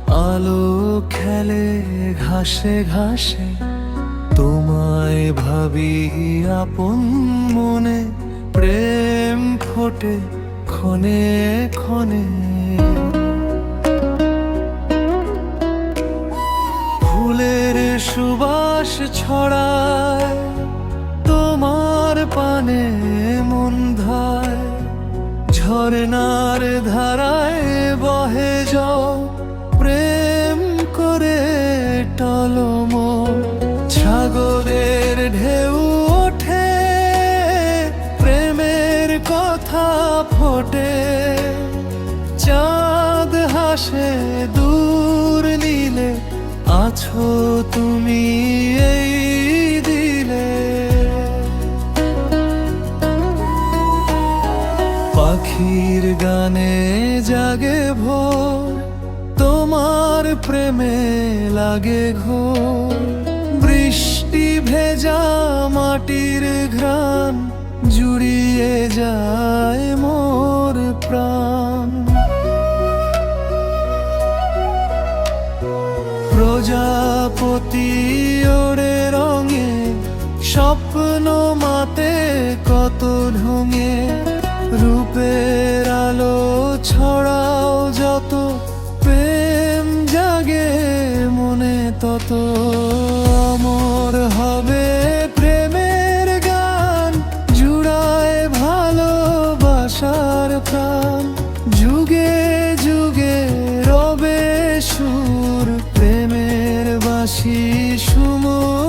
আলো খেলে ঘাসে ঘাসে, তোমায় ভাবি আপন মনে। প্রেম ফোটে ক্ষণে ক্ষণে, ফুলের সুবাস ছড়ায় তোমার পানে মন ধায়। ঝরনার ধারায় বহে যাও, প্রেম করে টলমল। সাগরের ঢেউ ওঠে, প্রেমের কথা ফোটে। চাঁদ হাসে দূর নীলে, আছো তুমি এই দিলে। পাখির গানে জাগে ভোর, তোমার প্রেমে লাগে ঘোর। বৃষ্টি ভেজা মাটির ঘ্রাণ, জুড়িয়ে যায় মোর প্রাণ। প্রজাপতি ওড়ে রঙে, স্বপ্ন মাতে কত ঢঙে। রূপের আলো ছড়াও যত, প্রেম জাগে মনে তত। অমর হবে প্রেমের গান, জুড়ায় ভালোবাসার প্রাণ। যুগে যুগে রবে সুর, প্রেমের বাঁশি সুমধুর।